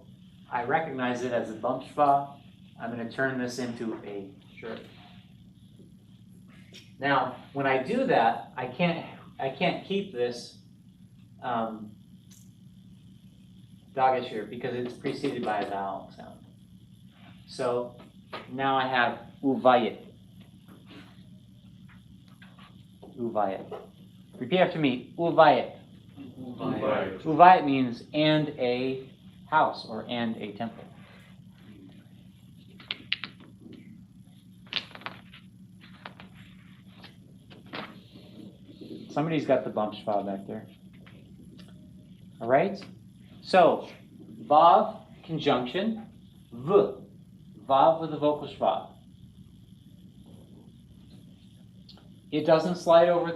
I recognize it as a bump schwa. I'm going to turn this into a shur. Now, when I do that, I can't keep this dagesh here because it's preceded by a vowel sound. So now I have uvayit. Uvayit. Repeat after me. Uvayit. Uvayit. Uvayit means and a house or and a temple. Somebody's got the bump schwa back there. All right? So, vav conjunction, v. Vav with a vocal schwa. It doesn't slide over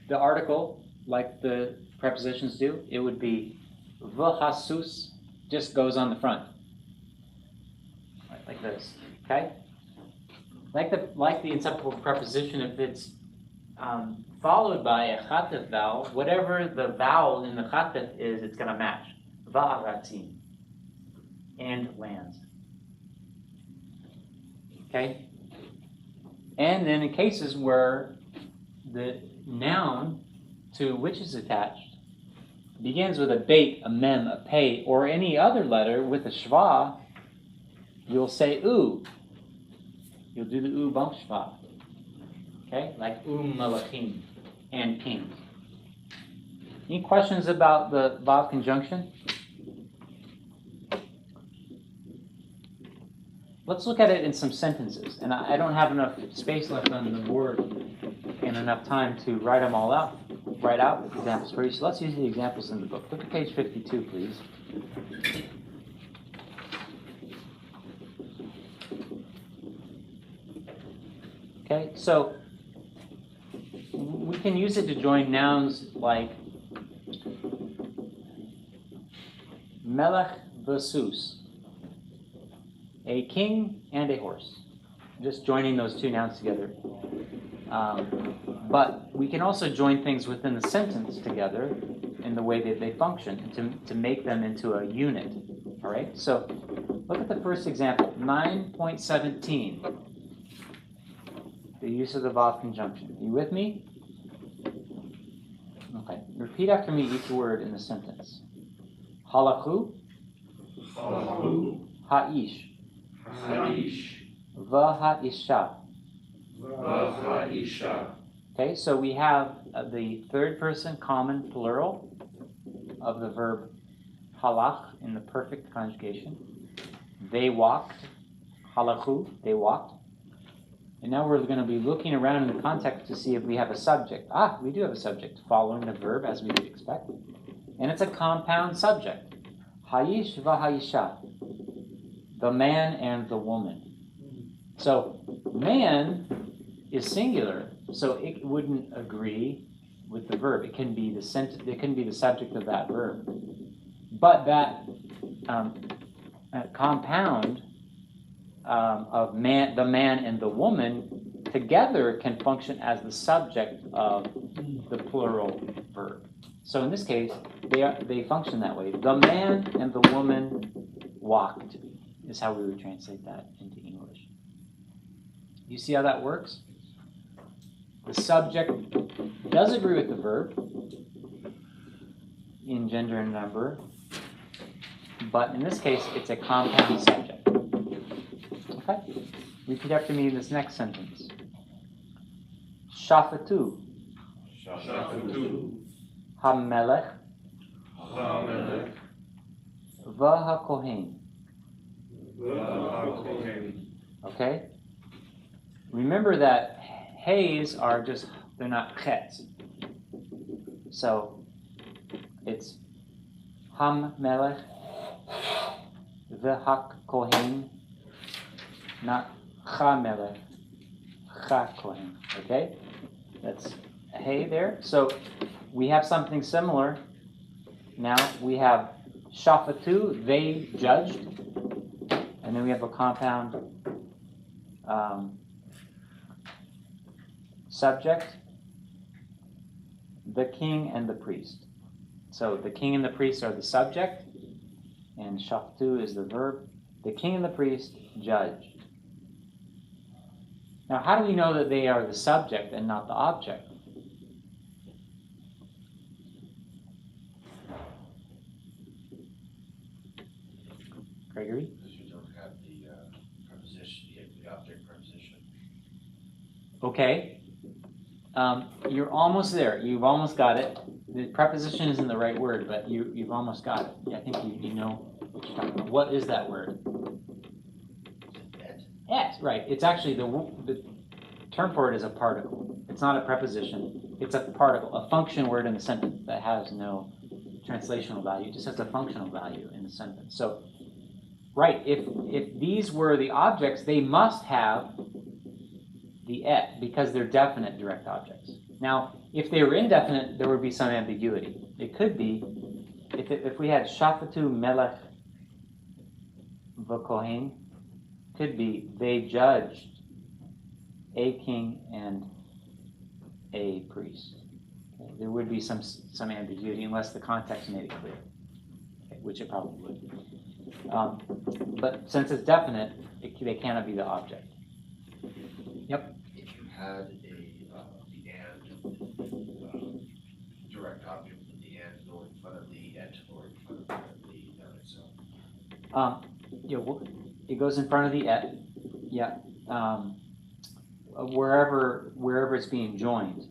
the article like the prepositions do. It would be v'hasus, just goes on the front. Right, like this. Okay? Like the inseparable preposition, if it's followed by a chatef vowel, whatever the vowel in the chatef is, it's going to match. Va'aratim. And lands. Okay? And then in cases where the noun to which is attached, begins with a bait, a mem, a pei, or any other letter with a shva, you'll say u. You'll do the u bump shva. Okay, like malachim and kings. Any questions about the vav conjunction? Let's look at it in some sentences. And I don't have enough space left on the board and enough time to write them all out, write out examples for you. So let's use the examples in the book. Look at page 52, please. Okay, so we can use it to join nouns like melech v'sus, a king and a horse. Just joining those two nouns together. But we can also join things within the sentence together in the way that they function to make them into a unit. All right, so look at the first example, 9.17. The use of the vav conjunction. Are you with me? Okay. Repeat after me each word in the sentence. Halachu. Halachu. Ha'ish. Ha'ish. V'ha'isha. V'ha'isha. Okay, so we have the third person common plural of the verb halach in the perfect conjugation. They walked. Halachu. They walked. And now we're going to be looking around in the context to see if we have a subject. Ah, we do have a subject following the verb as we would expect. And it's a compound subject. Ha'ish v'ha'isha. The man and the woman. So man is singular, so it wouldn't agree with the verb. It can be the subject of that verb. But that compound of man, the man and the woman together can function as the subject of the plural verb. So in this case, they function that way. The man and the woman walked is how we would translate that into English. You see how that works? The subject does agree with the verb in gender and number, but in this case, it's a compound subject. Okay? Repeat after me in this next sentence. Shafatu. Shafatu. Hamelech. Hamelech. V'hakohen. V'hakohen. Okay? Remember that hays are just, they're not chetz. So it's Hamelech V'hakohen, not Chamelech, Chakohen. Okay? That's hey there. So we have something similar. Now we have Shafatu, they judged. And then we have a compound subject, the king and the priest. So the king and the priest are the subject, and shaftu is the verb. The king and the priest judged. Now, how do we know that they are the subject and not the object? Gregory? Because you don't have the preposition, the object preposition. Okay. You're almost there. You've almost got it. The preposition isn't the right word, but you've almost got it. I think you know what you're talking about. What is that word? Et, right. It's actually the term for it is a particle. It's not a preposition. It's a particle, a function word in the sentence that has no translational value. It just has a functional value in the sentence. So, right, if these were the objects, they must have the et because they're definite direct objects. Now, if they were indefinite, there would be some ambiguity. It could be, if we had shafatu melech v'kohen, could be they judged a king and a priest. Okay, there would be some ambiguity unless the context made it clear, okay, which it probably would. But since it's definite, they cannot be the object. Yep. If you had the and direct object with the and going in front of the It goes in front of the et. Yeah. Wherever it's being joined.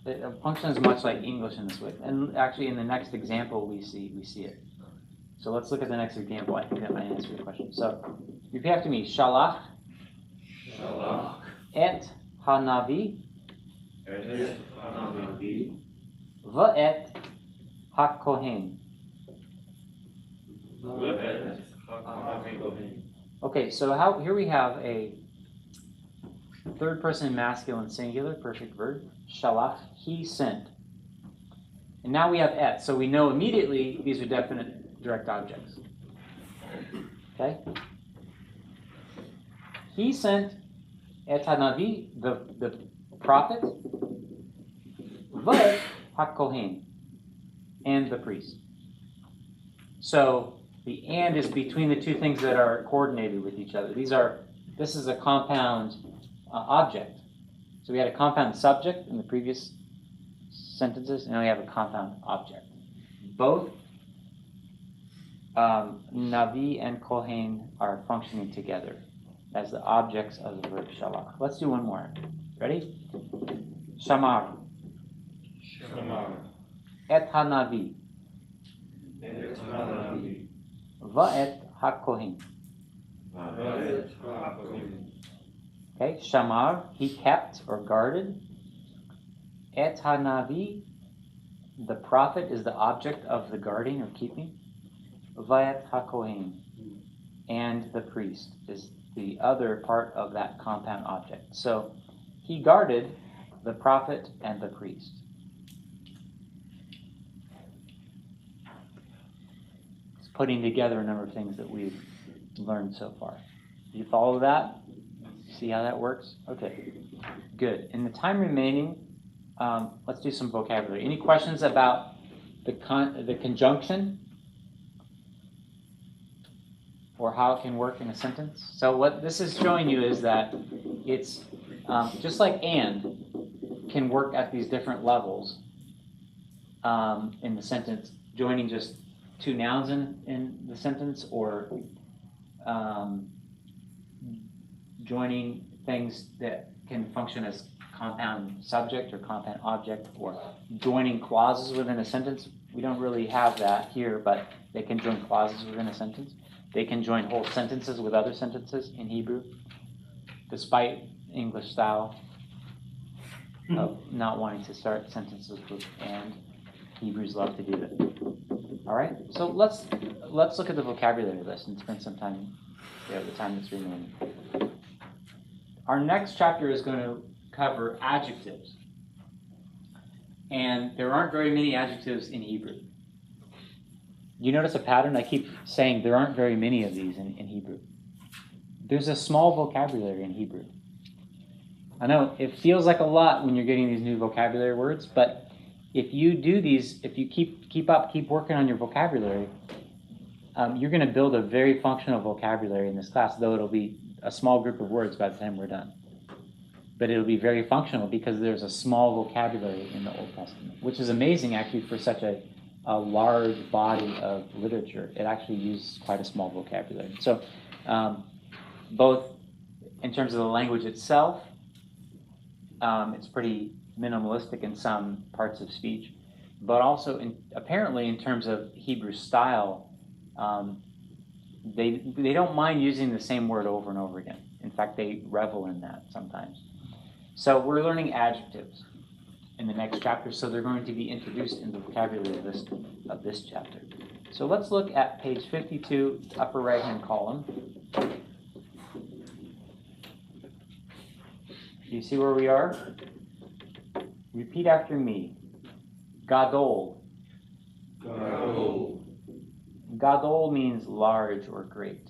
It functions much like English in this way. And actually, in the next example, we see it. So let's look at the next example. I think that might answer your question. So repeat after me. Shalach. Shalach. Et hanavi. Et hanavi. Va'et hakohen. Va'et hakohen. Okay, so here we have a third person masculine singular, perfect verb. Shalach, he sent. And now we have et, so we know immediately these are definite direct objects. Okay? He sent et hanavi, the prophet, va'et hakohen, and the priest. So the and is between the two things that are coordinated with each other. This is a compound object. So we had a compound subject in the previous sentences, and now we have a compound object. Both Navi and Kohen are functioning together as the objects of the verb shalach. Let's do one more. Ready? Shamar. Shamar. Et hanavi. Et hanavi. Va'et hakohen. Va'et hakohen. Okay, Shamar, he kept or guarded. Et hanavi, the prophet is the object of the guarding or keeping. Va'et hakohen, and the priest is the other part of that compound object. So he guarded the prophet and the priest. It's putting together a number of things that we've learned so far. Do you follow that? See how that works? Okay, good. In the time remaining, let's do some vocabulary. Any questions about the conjunction or how it can work in a sentence? So what this is showing you is that it's just like and can work at these different levels in the sentence, joining just two nouns in the sentence, or joining things that can function as compound subject or compound object, or joining clauses within a sentence. We don't really have that here, but they can join clauses within a sentence. They can join whole sentences with other sentences in Hebrew, despite English style of not wanting to start sentences with and. Hebrews love to do that. All right, so let's look at the vocabulary list and spend some time, the time that's remaining. Our next chapter is going to cover adjectives. And there aren't very many adjectives in Hebrew. You notice a pattern? I keep saying there aren't very many of these in Hebrew. There's a small vocabulary in Hebrew. I know it feels like a lot when you're getting these new vocabulary words, but if you do these, if you keep working on your vocabulary, you're going to build a very functional vocabulary in this class, though it'll be a small group of words by the time we're done. But it'll be very functional because there's a small vocabulary in the Old Testament, which is amazing actually for such a large body of literature. It actually uses quite a small vocabulary. So both in terms of the language itself, it's pretty minimalistic in some parts of speech, but also apparently in terms of Hebrew style, they don't mind using the same word over and over again. In fact, they revel in that sometimes. So we're learning adjectives in the next chapter, so they're going to be introduced in the vocabulary list of this chapter. So let's look at page 52, upper right-hand column. Do you see where we are? Repeat after me. Gadol. Gadol. Gadol means large or great.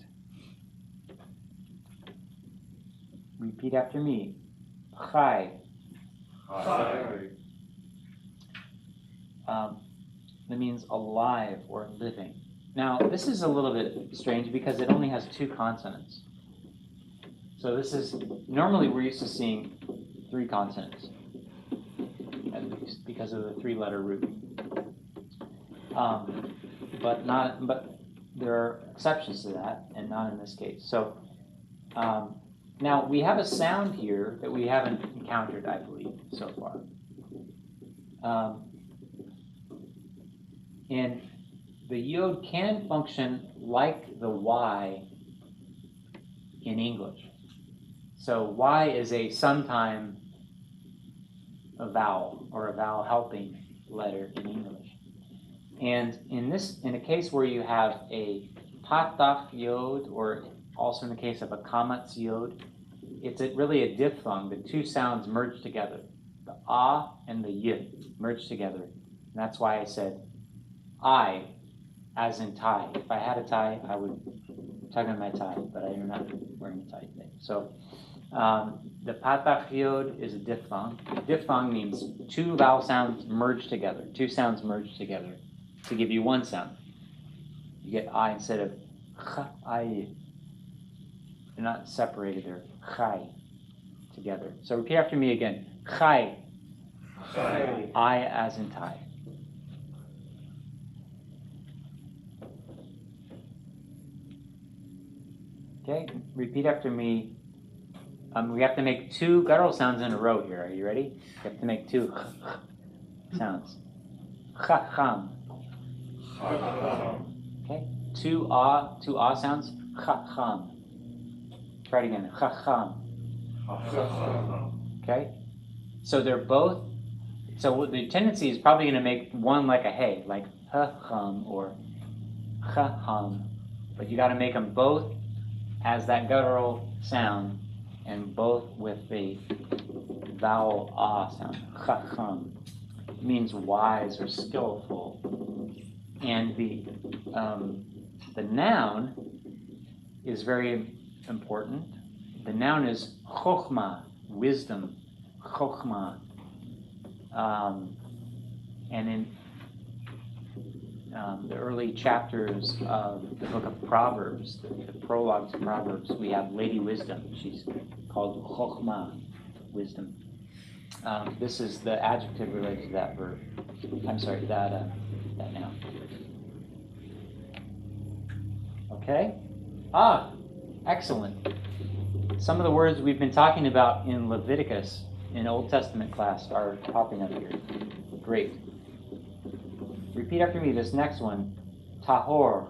Repeat after me. Chai. Chai. That means alive or living. Now, this is a little bit strange because it only has two consonants. So this is, normally we're used to seeing three consonants, at least, because of the three-letter root. but there are exceptions to that, and not in this case. So now we have a sound here that we haven't encountered, I believe, so far. And the yod can function like the y in English. So y is a sometime a vowel, or a vowel helping letter in English. And in a case where you have a patach yod, or also in the case of a kamatz yod, it's really a diphthong. The two sounds merge together. The ah and the y merge together. And that's why I said I, as in tie. If I had a tie, I would tug on my tie, but I'm not wearing a tie today. So the patach yod is a diphthong. Diphthong means two vowel sounds merged together, two sounds merged together to give you one sound. You get I instead of ch, I. They're not separated, they're chai together. So repeat after me again. Chai. Chai. I as in tie. Okay, repeat after me. We have to make two guttural sounds in a row here. Are you ready? We have to make two sounds. Chacham. Okay, two ah sounds. Chacham. Try it again. Chacham. Okay, so they're both. So the tendency is probably going to make one like a hey, like chacham or chacham, but you got to make them both as that guttural sound, and both with the vowel ah sound. Chacham means wise or skillful, and the noun is very important. The noun is chokhmah, wisdom, chokhmah, and in the early chapters of the book of Proverbs, the prologue to Proverbs, we have Lady Wisdom. She's called Chokhmah, wisdom. This is the adjective related to that verb. I'm sorry, that noun. Okay? Excellent. Some of the words we've been talking about in Leviticus in Old Testament class are popping up here. Great. Repeat after me this next one. Tahor.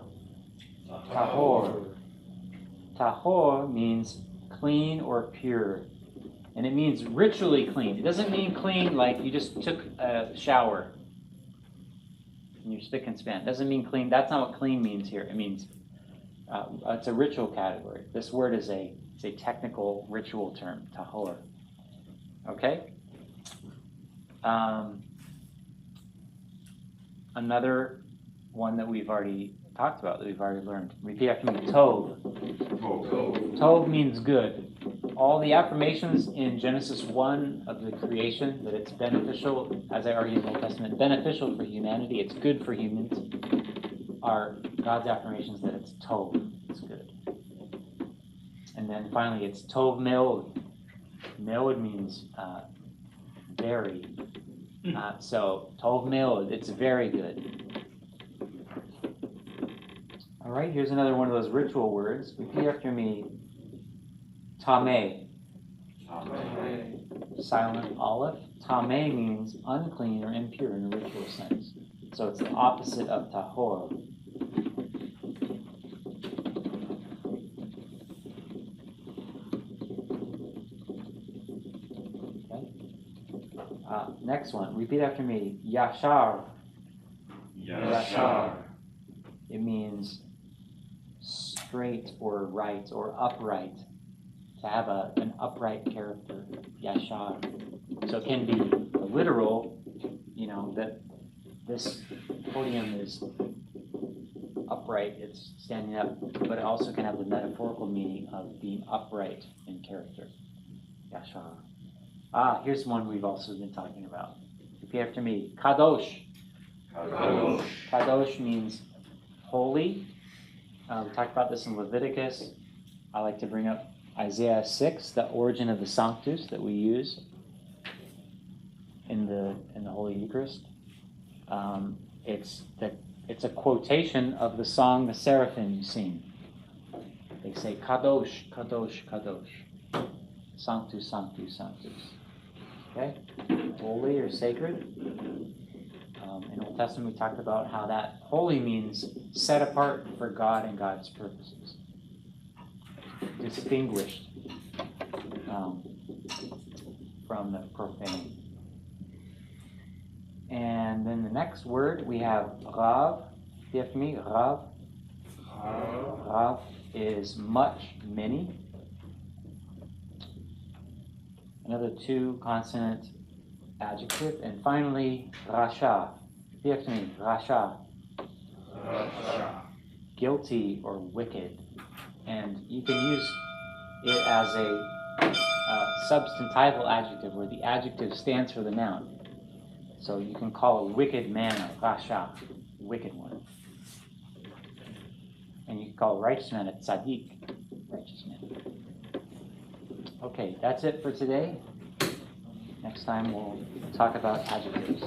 Tahor. Tahor means clean or pure. And it means ritually clean. It doesn't mean clean like you just took a shower and you're spick and span. It doesn't mean clean. That's not what clean means here. It means it's a ritual category. This word is a technical ritual term, tahor. Okay? Another one that we've already talked about, that we've already learned. Repeat after me. Tov. Tov means good. All the affirmations in Genesis 1 of the creation, that it's beneficial, as I argued in the Old Testament, beneficial for humanity, it's good for humans, are God's affirmations that it's Tov, it's good. And then finally, it's Tov Meod. Meod means very. So, Tov Meod, it's very good. All right, here's another one of those ritual words. Repeat after me. Tameh. Silent aleph. Tameh means unclean or impure in a ritual sense. So it's the opposite of tahor. Okay. Next one. Repeat after me. Yashar. Yashar. It means straight or right or upright. To have an upright character, yashar. So it can be literal, that this podium is upright, it's standing up, but it also can have the metaphorical meaning of being upright in character, yashar. Here's one we've also been talking about. Repeat after me. Kadosh. Kadosh. Kadosh means holy. We talked about this in Leviticus. I like to bring up Isaiah 6, the origin of the Sanctus that we use in the Holy Eucharist. It's the It's a quotation of the song the seraphim sing. They say, Kadosh, Kadosh, Kadosh. Sanctus, Sanctus, Sanctus. Okay? Holy or sacred. In Old Testament, we talked about how that holy means set apart for God and God's purposes. Distinguished from the profane. And then the next word, we have Rav. Give me Rav. Rav is much, many. Another 2 consonant adjective. And finally, Rasha. Give me Rasha. Guilty or wicked. And you can use it as a substantival adjective where the adjective stands for the noun. So you can call a wicked man a Rasha, wicked one. And you can call a righteous man a tzaddik, righteous man. Okay, that's it for today. Next time we'll talk about adjectives.